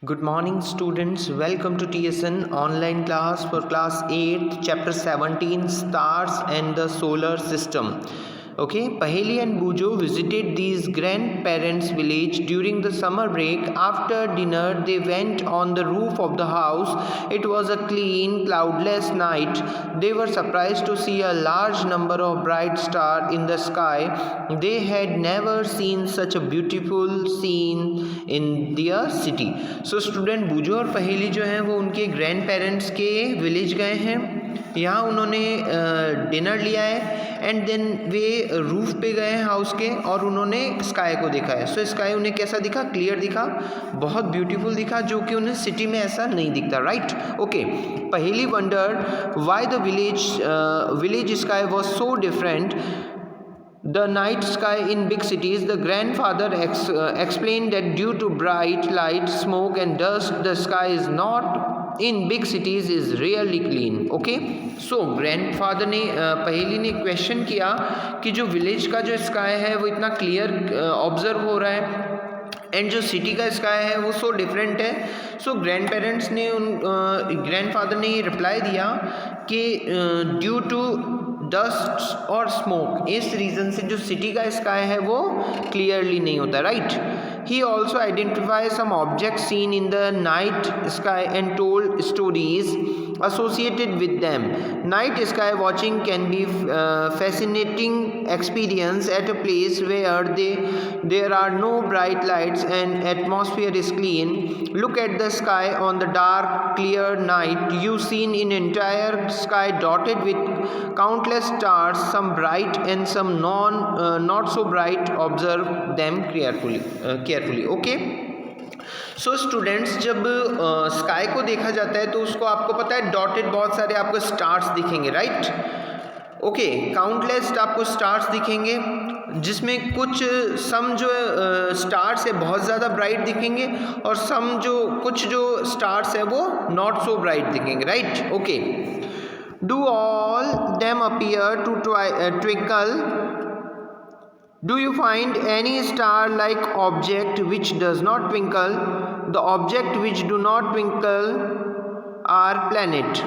Good morning, students. Welcome to TSN online class for class 8, chapter 17, stars and the solar system. Okay, Paheli and Bujo visited these grandparents' village during the summer break. After dinner, they went on the roof of the house. It was a clean, cloudless night. They were surprised to see a large number of bright stars in the sky. They had never seen such a beautiful scene in their city. So student बूजो और पहेली जो हैं वो उनके grand parents के village गए हैं. यहाँ उन्होंने डिनर लिया है एंड देन वे रूफ पे गए हैं हाउस के और उन्होंने स्काई को देखा है. सो स्काई उन्हें कैसा दिखा? क्लियर दिखा, बहुत ब्यूटीफुल दिखा, जो कि उन्हें सिटी में ऐसा नहीं दिखता. Right, okay. Paheli wonder why the village sky was so different the night sky in big cities. The grandfather explained that due to bright light, smoke and dust, the sky is not in big cities is really clean. Okay, so grandfather ने पहेली ने question किया कि जो village का जो sky है वो इतना क्लियर ऑब्जर्व हो रहा है एंड जो सिटी का स्काई है वो सो डिफरेंट है. सो ग्रैंड पेरेंट्स ने ग्रैंडफादर ने ये रिप्लाई दिया कि ड्यू टू डस्ट और स्मोक, इस रीज़न से जो सिटी का स्काई है वो क्लियरली नहीं होता. Right, he also identify some object seen in the night sky and told stories associated with them. Night sky watching can be fascinating experience at a place where there are no bright lights and atmosphere is clean. Look at the sky on the dark clear night. You seen in entire sky dotted with countless stars, some bright and some not so bright. Observe them carefully. Okay. So students, जब sky को देखा जाता है तो उसको आपको पता है डॉटेड बहुत सारे आपको स्टार्स दिखेंगे. Right, okay. काउंटलेस आपको स्टार्स दिखेंगे जिसमें कुछ सम जो स्टार्स है बहुत ज़्यादा ब्राइट दिखेंगे और कुछ जो स्टार्स है वो नॉट सो ब्राइट दिखेंगे. Right, okay. Do all them appear to twinkle. Do you find any star-like object which does not twinkle? The object which do not twinkle are planet.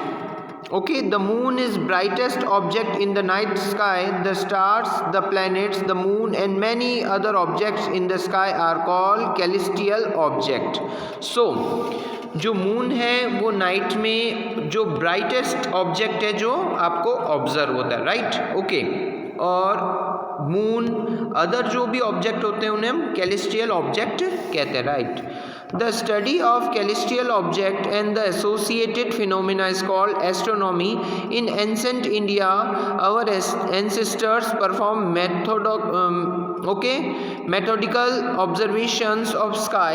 Okay, the moon is brightest object in the night sky. The stars, the planets, the moon and many other objects in the sky are called celestial object. So, जो moon है वो night में जो brightest object है जो आपको observe होता है. Right, okay. और मून अदर जो भी ऑब्जेक्ट होते हैं उन्हें हम कैलिस्टियल ऑब्जेक्ट कहते हैं. Right, the study of celestial object and the associated phenomena is called astronomy. In ancient India our ancestors perform methodical observations of sky.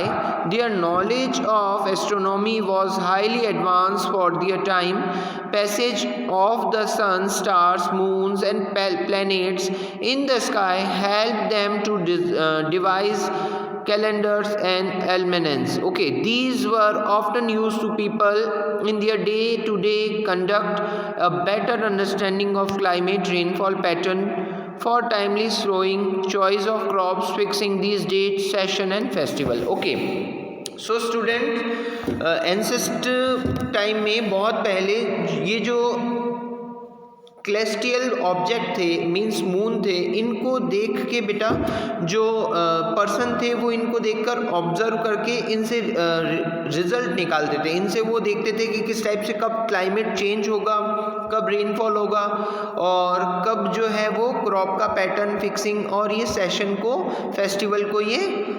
Their knowledge of astronomy was highly advanced for their time. Passage of the sun, stars, moons and planets in the sky helped them to devise calendars and almanacs. Okay, these were often used to people in their day-to-day conduct a better understanding of climate, rainfall pattern, for timely sowing, choice of crops, fixing these dates, session and festival. Okay, so student ancestor time में बहुत पहले ये जो क्लेस्टियल object थे means moon थे, इनको देख के बेटा जो पर्सन थे वो इनको देखकर ऑब्जर्व करके इनसे रिजल्ट निकालते थे. इनसे वो देखते थे कि किस टाइप से कब क्लाइमेट चेंज होगा, कब रेनफॉल होगा और कब जो है वो क्रॉप का पैटर्न फिक्सिंग और ये सेशन को फेस्टिवल को ये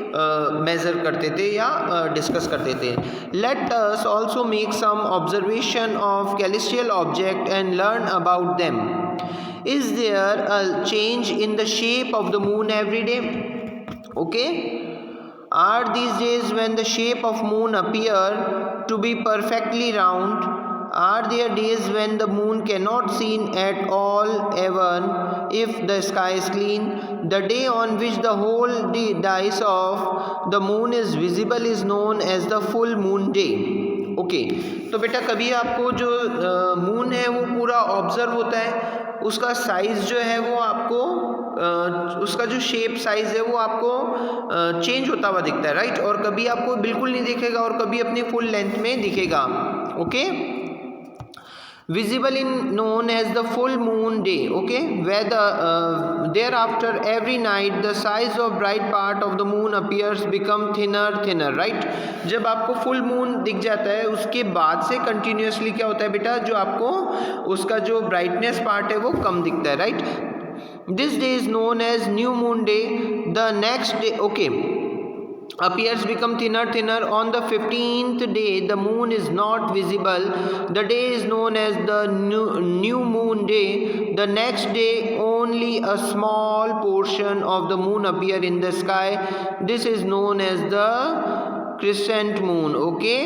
मेज़र करते थे या डिस्कस करते थे. Let us also make some observation of celestial object and learn about them. Is there a change in the shape of the moon every day? Okay. Are these days when the shape of moon appear to be perfectly round? Are there days when the moon cannot seen at all even if the sky is clean? The day on which the whole dice of the moon is visible is known as the full moon day. Okay, तो बेटा कभी आपको जो moon है वो पूरा observe होता है, उसका साइज़ जो है वो आपको उसका जो शेप साइज है वो आपको चेंज होता हुआ दिखता है, राइट। और कभी आपको बिल्कुल नहीं दिखेगा और कभी अपनी फुल लेंथ में दिखेगा। Okay, visible in known as the full moon day, okay, where thereafter every night the size of bright part of the moon appears become thinner, right। जब आपको फुल मून दिख जाता है उसके बाद से कंटिन्यूसली क्या होता है बेटा, जो आपको उसका जो ब्राइटनेस पार्ट है वो कम दिखता है, right. This day is known as new moon day. The next day, okay, appears become thinner on the 15th day the moon is not visible. The day is known as the new moon day. The next day only a small portion of the moon appear in the sky. This is known as the crescent moon, okay।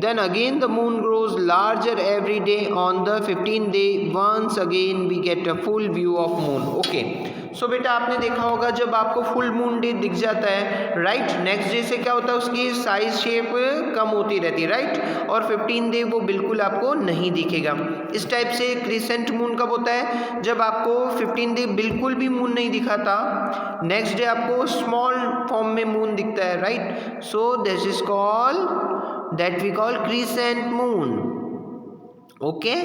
Then again the moon grows larger every day on the 15th day. Once again we get a full view of moon, okay। सो बेटा आपने देखा होगा जब आपको full moon day दिख जाता है, right, next day से क्या होता है उसकी साइज शेप कम होती रहती है, राइट, और 15 डे वो बिल्कुल आपको नहीं दिखेगा। इस टाइप से क्रिसेंट मून कब होता है, जब आपको 15 डे बिल्कुल भी मून नहीं दिखाता, नेक्स्ट डे आपको स्मॉल फॉर्म में मून दिखता है, right. So this is called that we call crescent moon, okay.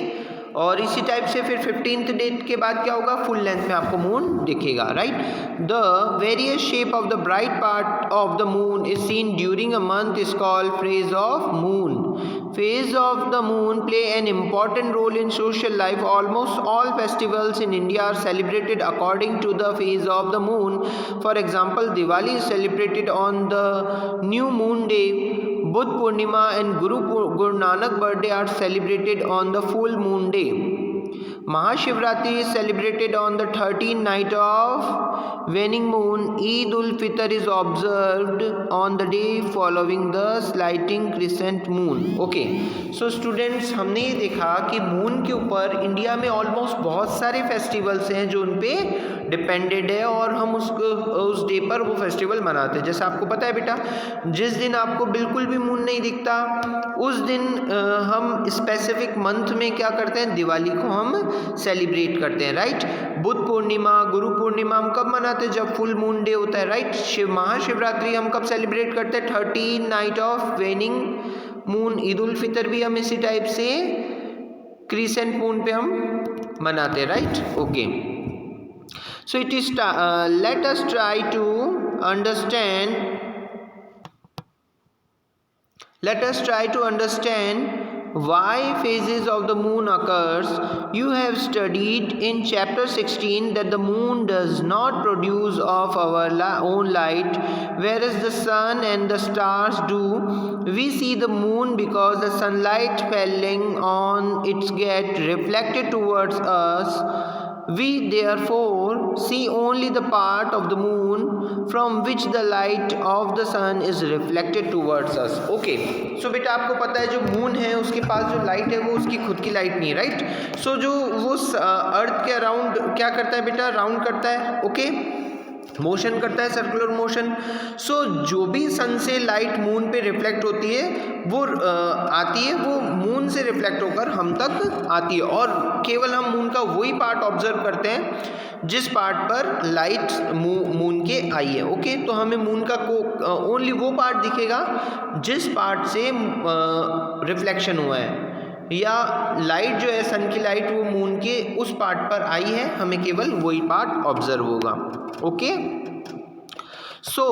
और इसी टाइप से फिर 15th डे के बाद क्या होगा, फुल लेंथ में आपको मून दिखेगा, right. The various shape of the bright part of the moon is seen during a month is called phase of moon. Phase of the moon play an important role in social life. Almost all festivals in India are celebrated according to the phase of the moon. For example, Diwali is celebrated on the new moon day. Budh Purnima and Guru Nanak birthday are celebrated on the full moon day. Mahashivratri is celebrated on the 13th night of waning moon. Eid ul Fitr is observed on the day following the slighting crescent moon. Okay, so students, हमने ये देखा कि moon के ऊपर India में almost बहुत सारे festivals हैं जो उन पे डिपेंडेड है और हम उस डे पर वो फेस्टिवल मनाते हैं। जैसे आपको पता है बेटा, जिस दिन आपको बिल्कुल भी मून नहीं दिखता उस दिन हम स्पेसिफिक मंथ में क्या करते हैं, दिवाली को हम सेलिब्रेट करते हैं, राइट। बुद्ध पूर्णिमा, गुरु पूर्णिमा हम कब मनाते हैं, जब फुल मून डे होता है, राइट। महाशिवरात्रि हम कब सेलिब्रेट करते हैं, 13 night of waning moon. Eid ul Fitr भी हम इसी टाइप से क्रिसेंट मून पे हम मनाते हैं, right, okay. So it is let us try to understand why phases of the moon occurs. You have studied in chapter 16 that the moon does not produce of our own light, whereas the sun and the stars do. We see the moon because the sunlight falling on it gets reflected towards us. We therefore see only the part of the moon from which the light of the sun is reflected towards us. Okay, so बेटा आपको पता है जो moon है उसके पास जो light है वो उसकी खुद की लाइट नहीं है, राइट। सो जो वो अर्थ के अराउंड क्या करता है बेटा, राउंड करता है, ओके, मोशन करता है, सर्कुलर मोशन। सो जो भी सन से लाइट मून पे रिफ्लेक्ट होती है वो आती है, वो मून से रिफ्लेक्ट होकर हम तक आती है और केवल हम मून का वही पार्ट ऑब्जर्व करते हैं जिस पार्ट पर लाइट मून के आई है, ओके। तो हमें मून का ओनली वो पार्ट दिखेगा जिस पार्ट से रिफ्लेक्शन हुआ है, या लाइट जो है सन की लाइट वो मून के उस पार्ट पर आई है, हमें केवल वही पार्ट ऑब्जर्व होगा, okay. So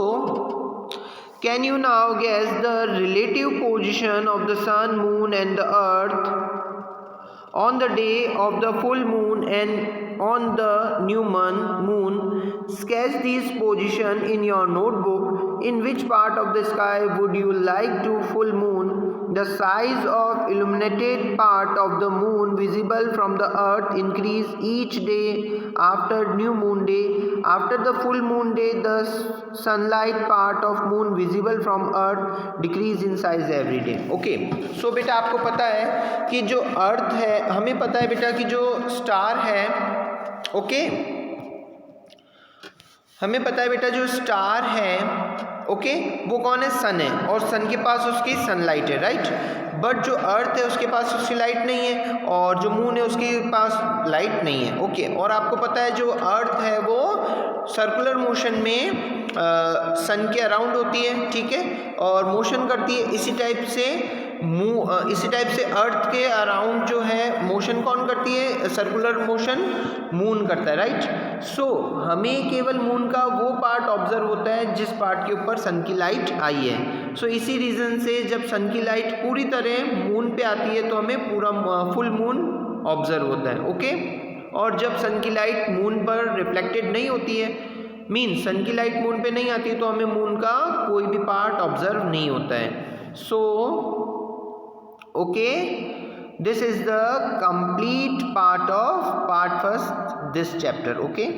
can you now guess the relative position of the sun, moon and the earth on the day of the full moon and on the new moon? Sketch these position in your notebook. In which part of the sky would you like to full moon? The size of illuminated part of the moon visible from the earth increase each day after new moon day. After the full moon day, the sunlight part of moon visible from earth decrease in size every day. Okay, so बेटा आपको पता है कि जो अर्थ है, हमें पता है बेटा कि जो स्टार है, ओके, हमें पता है बेटा जो स्टार है, ओके, वो कौन है, सन है, और सन के पास उसकी सनलाइट है, राइट। बट जो अर्थ है उसके पास उसकी लाइट नहीं है और जो मून है उसके पास लाइट नहीं है, ओके। और आपको पता है जो अर्थ है वो सर्कुलर मोशन में सन के अराउंड होती है, ठीक है, और मोशन करती है इसी टाइप से अर्थ के अराउंड जो है मोशन कौन करती है, सर्कुलर मोशन मून करता है, राइट। सो हमें केवल मून का वो पार्ट ऑब्जर्व होता है जिस पार्ट के ऊपर सन की लाइट आई है। सो इसी रीज़न से जब सन की लाइट पूरी तरह मून पे आती है तो हमें पूरा फुल मून ऑब्जर्व होता है, ओके। और जब सन की लाइट मून पर रिफ्लेक्टेड नहीं होती है, मीन सन की लाइट मून पे नहीं आती है, तो हमें मून का कोई भी पार्ट ऑब्जर्व नहीं होता है। So okay, this is the complete part of part first this chapter, okay।